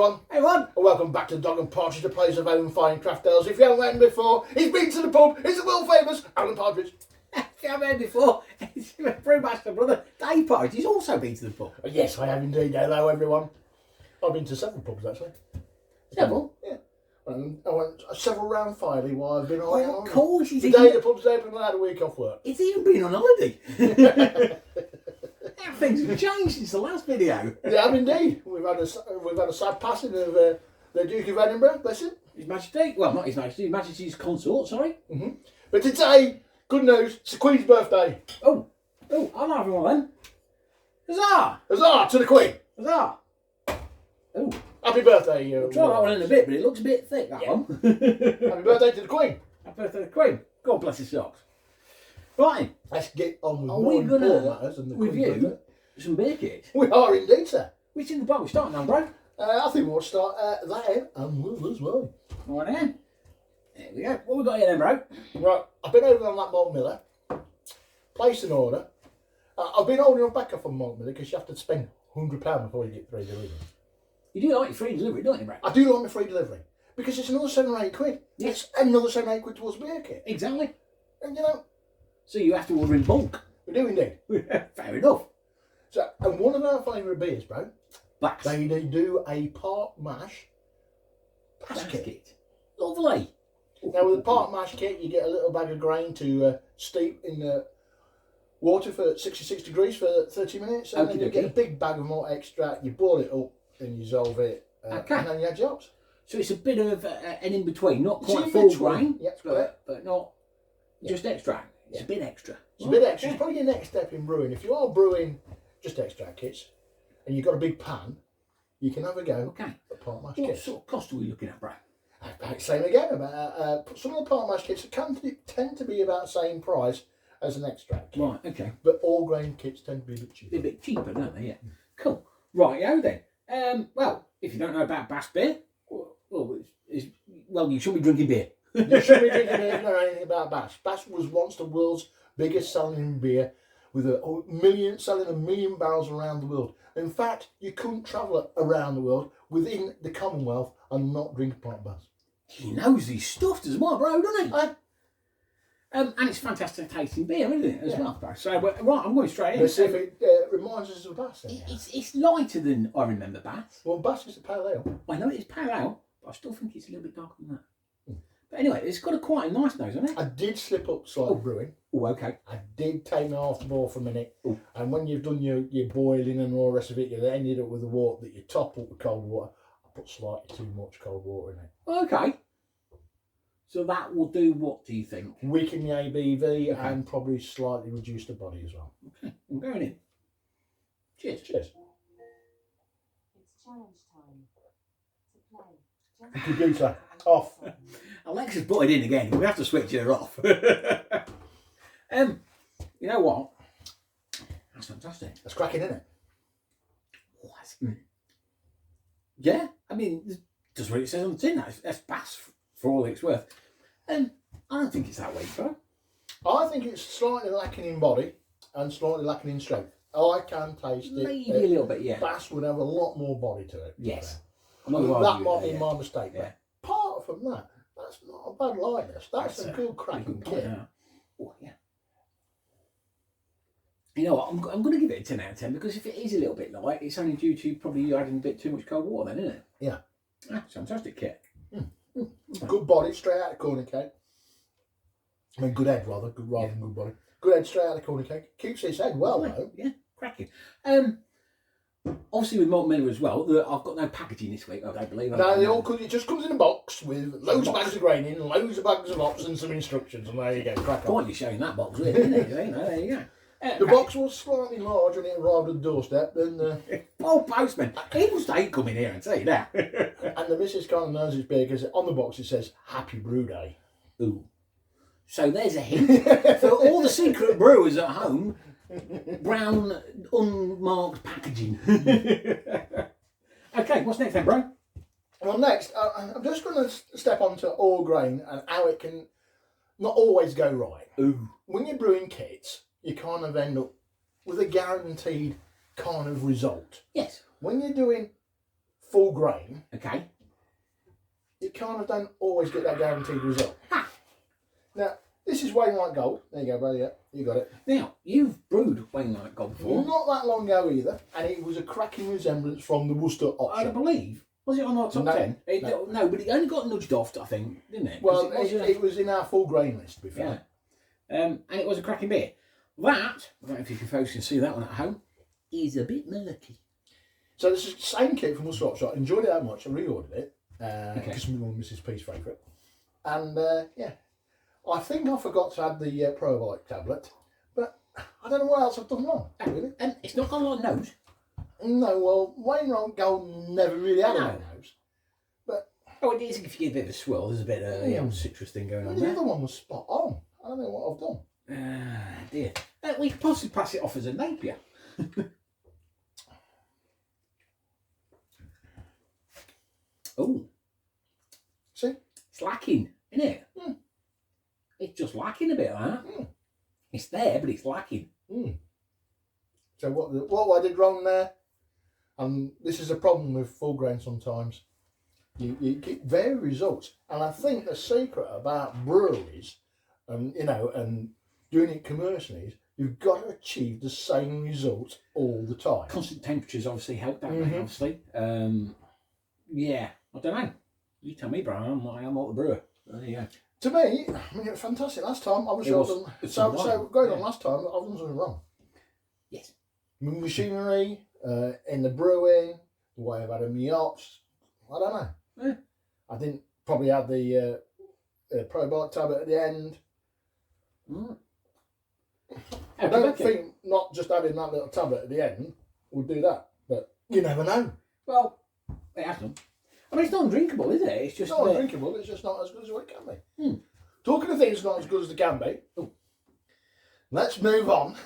everyone. Hey, everyone. And welcome back to Dog and Partridge, the place of own fine craft ales. If you haven't met him before, he's been to the pub. He's the world famous Alan Partridge. If you haven't met him before, he's my brewmaster brother, Dave Partridge. He's also been to the pub. Yes, I have indeed. Hello, everyone. I've been to several pubs, actually. Several? Yeah. I went several round Filey while I've been on. Oh, of course. The day the pub's open, I had a week off work. He's even been on holiday. Things have changed since the last video. They have indeed. We've had a sad passing of the Duke of Edinburgh, bless him. His Majesty. Well, not His Majesty. His Majesty's consort, sorry. Mm-hmm. But today, good news, it's the Queen's birthday. Oh, I'll have one then. Huzzah! Huzzah to the Queen. Huzzah! Oh. Happy birthday. I'll try that one in a bit, but it looks a bit thick, that one. Happy birthday to the Queen. Happy birthday to the Queen. God bless his socks. Right. Let's get on with Are more we going matters than to the Queen's review birthday. some beer kits? We are indeed, sir. Which in the bar? We're starting now, bro. I think we'll start there and we'll as well. Right then. There we go. What we got here then, bro? Right, I've been over on that Malt Miller, placed an order. I've been holding on back off on Malt Miller because you have to spend £100 before you get 3 deliveries. You do like your free delivery, don't you, bro? I do like my free delivery because it's another 7 or 8 quid. Yes. It's another 7 or 8 quid towards the beer kit. Exactly. And you know, So you have to order in bulk. we do indeed. Fair enough. So, and one of our favourite beers, bro, Backs. they do a part mash kit. Basket. Lovely. Now with the part mash kit, you get a little bag of grain to steep in the water for 66 degrees for 30 minutes, and then you get a big bag of malt extract. You boil it up and you dissolve it, and then you add your hops. So it's a bit of an in between, not It's quite in full between. grain, Yep, correct. but not just extract. It's a bit extra. It's a bit extra. It's probably your next step in brewing. If you are brewing just extract kits and you've got a big pan, you can have a go at part mash What kits. sort of cost are we looking at, bro? Same again. About some of the part mash kits tend to be about the same price as an extract kit. Right, okay. But all grain kits tend to be a bit cheaper. They're a bit cheaper, don't they? Yeah. Cool. Right, then. Well, if you don't know about Bass beer, well, you should be drinking beer. You shouldn't be drinking beer if you know anything about Bass. Bass was once the world's biggest selling beer, with selling 1 million barrels around the world. In fact, you couldn't travel around the world within the Commonwealth and not drink a pint of Bass. He knows his stuff as well, bro, doesn't he? And it's fantastic tasting beer, isn't it, as well, bro? So, right, I'm going straight in. Let's see if it reminds us of Bass. It's lighter than I remember Bass. Well, Bass is a pale ale. I know it's pale ale, but I still think it's a little bit darker than that. But anyway, it's got quite a nice nose, hasn't it? I did slip up slightly brewing. Oh, okay. I did take me off the ball for a minute. Ooh. And when you've done your boiling and all the rest of it, you ended up with the water that you top up with cold water. I put slightly too much cold water in it. Okay. So that will do what, do you think? Weaken the ABV and probably slightly reduce the body as well. Okay, I'm going in. Cheers. Cheers. It's challenge time. To play. Computer, off. Alexa's butted in again. We have to switch her off. You know what? That's fantastic. That's cracking, isn't it? Yeah, I mean, just what it says on the tin. That's Bass for all it's worth. I don't think it's that weak, bro. I think it's slightly lacking in body and slightly lacking in strength. I can taste it. Maybe a little bit, yeah. Bass would have a lot more body to it. Yes. That might be my mistake. Yeah. But apart from that, that's not a bad lightness. That's a good cracking kit. Oh, yeah. You know what? I'm going to give it a 10 out of 10 because if it is a little bit light, it's only due to probably you adding a bit too much cold water then, isn't it? Yeah. That's a fantastic kit. Good body, straight out of corner cake. I mean, good head rather than good body. Good head, straight out of corner cake. Keeps its head well, though. Yeah, cracking. Obviously with Malt Miller as well, I've got no packaging this week, I don't believe. No, it just comes in a box with loads of bags of grain in, loads of bags of hops and some instructions, and there you go, crack on. Quite you showing that box, really, isn't it? There you go. The box was slightly large when it arrived at the doorstep, and oh, postman, he must hate coming here and say that. and the missus kind of knows it's big because on the box it says Happy Brew Day. Ooh. So there's a hint for all the secret brewers at home. Brown, unmarked packaging. Okay, what's next then, bro? Well, next, I'm just going to step onto all grain and how it can not always go right. Ooh. When you're brewing kits, you kind of end up with a guaranteed kind of result. Yes. When you're doing full grain, Okay. you kind of don't always get that guaranteed result. Now, this is Wainwright Gold. There you go, brother. Yeah, you got it. Now, you've brewed Wainwright Gold before. Not that long ago either, and it was a cracking resemblance from the Worcester I option. believe. Was it on our top No, 10? no. But it only got nudged off, I think, didn't it? 'Cause Well, it was, it was in our full grain list, to be fair. yeah. And it was a cracking beer. That, I don't know if you folks can see that one at home, is a bit murky. So this is the same kit from Worcester Option. Enjoyed it that much. I reordered it Okay. because it's one of Mrs. P's favourite. And yeah, I think I forgot to add the probiotic tablet, but I don't know what else I've done wrong. Really? And it's not got a lot of nose. No, well, Wainwright Gold never really had a lot of nose. But Oh, it is if you give it a swirl. There's a bit of the old citrus thing going on the there. other one was spot on. I don't know what I've done. Dear. We could possibly pass it off as a Napier. Oh, See? it's lacking, isn't it? Mm. It's just lacking a bit of that. Mm. It's there, but it's lacking. Mm. So what I did wrong there, and this is a problem with full grain sometimes, you get varied results. And I think the secret about breweries, and doing it commercially, is you've got to achieve the same result all the time. Constant temperatures obviously help, don't they? Mhm. Obviously. Yeah, I don't know. You tell me, Brian. I'm not the brewer. There you go. To me, I mean, it was fantastic. Last time I was It was. sure It's so sublime. going on Yeah. last time, I've done something wrong. Yes. Machinery, in the brewing, the way I've had my yachts, I don't know. Yeah. I didn't probably add the probiotic tablet at the end. Mm. I don't think not just adding that little tablet at the end would do that, but you never know. Well, it has done. I mean, it's not undrinkable, is it? It's It's just not undrinkable, it's just not as good as what it can be. Hmm. Talking of things not as good as they can be, let's move on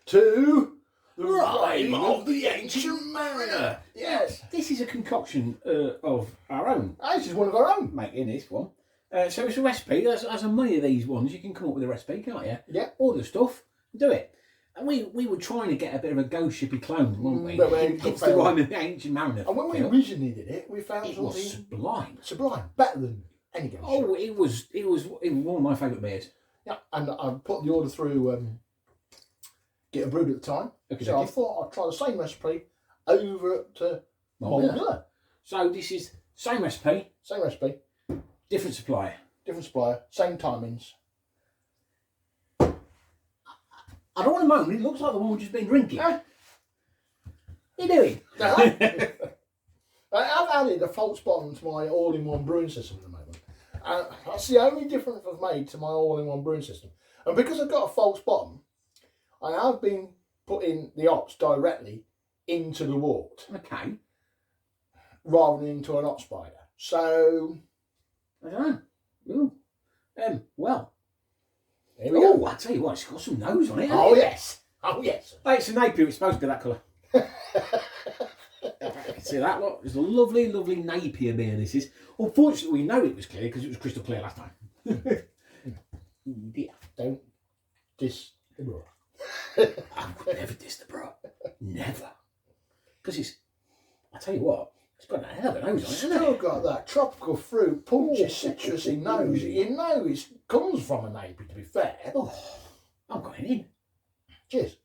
to the Rime of the Ancient Mariner. Yes. This is a concoction of our own This is one of our own. making, this one. So it's a recipe. As many of these ones, you can come up with a recipe, can't you? Yeah. Order stuff, do it. And we were trying to get a bit of a Ghost Shippy clone, weren't we? But we It's the failed. Rime of the Ancient Mariner. And when we feel. originally did it, we found It something was sublime. sublime, better than any ghost ship. Oh, it was one of my favourite beers. Yeah, and I put the order through Get a Brewed at the time. Okay, So I thought I'd try the same recipe over to Malt Miller. Miller. So this is same recipe, Same recipe, different supplier. different supplier, same timings. I don't want to moan, but it looks like the one we've just been drinking. Ah. What are you doing? I've added a false bottom to my all-in-one brewing system at the moment. That's the only difference I've made to my all-in-one brewing system. And because I've got a false bottom, I have been putting the hops directly into the wort Okay. rather than into an hop spider. So, I don't know. Ooh. Well. here we go. Oh, I tell you what, it's got some nose on it. Oh, yes. Oh, yes. Hey, it's a Napier, it's supposed to be that colour. You can see that, look. It's a lovely, lovely Napier beer, this is. Unfortunately, we know it was clear because it was crystal clear last time. Yeah. Don't diss the brewer. I would never diss the bro. Never. Because it's, I tell you what, it's got a hell of a nose on it, hasn't Still it? got that tropical fruit, punchy, Oh. citrusy nose. You know it comes from a Napier, to be fair. Oh, I'm going in. Cheers.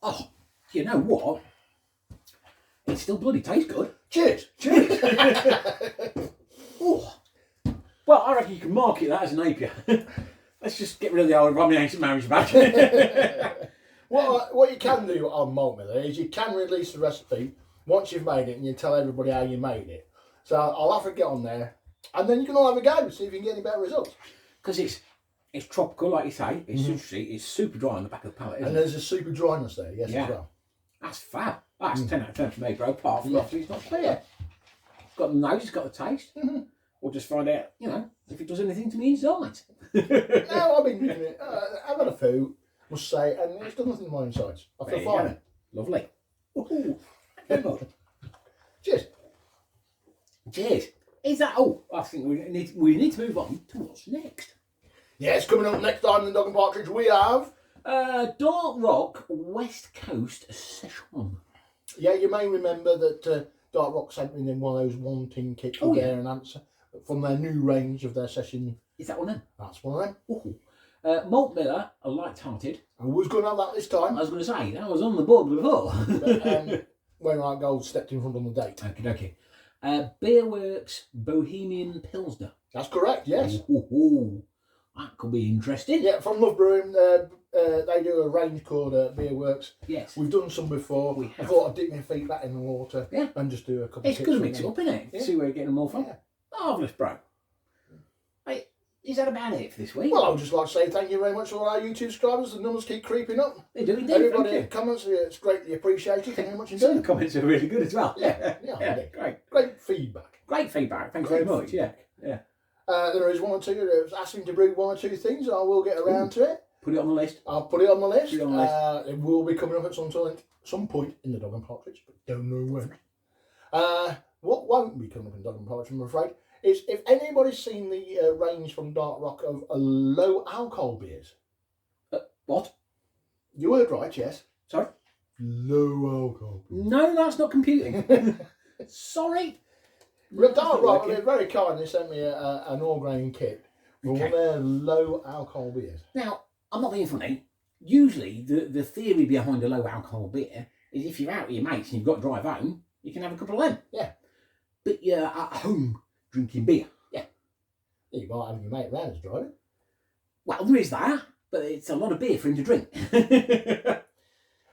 Oh, you know what? It still bloody tastes good. Cheers. Cheers. Oh. Well, I reckon you can market that as a Napier. Let's just get rid of the old Romney Ancient Marriage back. What you can do on Malt Miller is you can release the recipe once you've made it and you tell everybody how you made it. So I'll have to get on there and then you can all have a go, see if you can get any better results. Because it's tropical, like you say. It's citrusy. It's super dry on the back of the palate, isn't And it? there's a super dryness there, yes, Yeah. as well. That's fab. That's 10 out of 10 for me, bro. Apart from obviously it's not clear. It's got the nose, it's got the taste. We'll just find out, if it does anything to me inside. No, I've been drinking it. I've had a few, must say, and it's done nothing to my insides. I There feel you fine. go. Lovely. Ooh. Cheers. Cheers. Is that all? I think we need to move on to what's next. Yes, coming up next time in the Dog and Partridge, we have Dark Rock West Coast Session. Yeah, you may remember that Dark Rock sent me in one of those wanting kits with their answer from their new range of their session. Is that one of them? That's one of them. Ooh. Malt Miller, a light-hearted. I was going to have that this time. I was going to say, that was on the board before. But, Wainwright Gold stepped in front on the date. Okay. Beerworks Bohemian Pilsner. That's correct, yes. Ooh. That could be interesting. Yeah, from Love Brewing, they do a range called Beer Works. Yes. We've done some before. We have. I thought I'd dip my feet back in the water and just do a couple of It's tips good to from mix it them. up, isn't it? Yeah. See where you're getting more from. Yeah. Marvellous, bro. Hey, is that about it for this week? Well, I would just like to say thank you very much to all our YouTube subscribers. The numbers keep creeping up. They do indeed. Everybody thank that comments, it's greatly appreciated. Thank you very much you. Some of the indeed. comments are really good as well. Yeah, Great. Great feedback. Great feedback. Thanks very much. Yeah. There is one or two that was asking to brew one or two things. I will get around to it. Put it on the list. I'll put it on the list. Put it on the list. It will be coming up at some point in the Dog and Partridge, but don't know when. What won't be coming up in Dog and Partridge, I'm afraid, is if anybody's seen the range from Dark Rock of low alcohol beers. What? You heard right, yes. Sorry? Low alcohol beers. No, that's not computing. Sorry. But Dark Rock, they're very kind. They sent me an all-grain kit for one of their low alcohol beers. Now, I'm not being funny. Usually, the theory behind a low alcohol beer is if you're out with your mates and you've got to drive home, you can have a couple of them. Yeah. But you're at home drinking beer. Yeah. You might have your mate around as driving. Well, there is that, but it's a lot of beer for him to drink.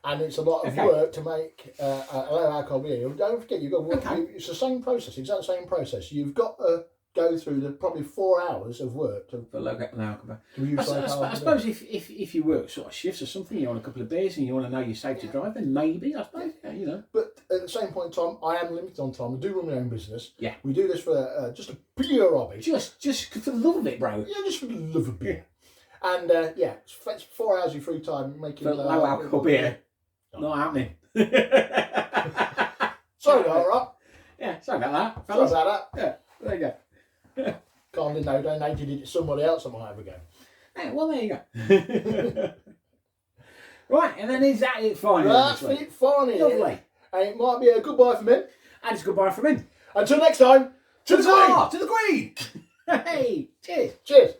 And it's a lot of work to make a low alcohol beer. Don't forget, you've got to work. It's the same process, exact same process. You've got to go through the probably 4 hours of work to For low alcohol. I I suppose if you work sort of shifts or something, you want a couple of beers and you want to know you're safe to drive, then maybe, I suppose, you know. But at the same point in time, I am limited on time. I do run my own business. Yeah. We do this for just a pure hobby. Just for the love of it, bro. Yeah, just for the love of beer. And it's 4 hours of free time making For low alcohol beer. Not happening. Sorry, all right. Yeah, sorry about that. Sorry Fellas. about that. Yeah, there you go. Kindly no, donated it to somebody else that might have a go. Yeah, well, there you go. Right, and then is that it finally? That's it, finally. Lovely. And it might be a goodbye from him. And it's goodbye from him. Until next time, to the green! To the green! Hey, cheers. Cheers.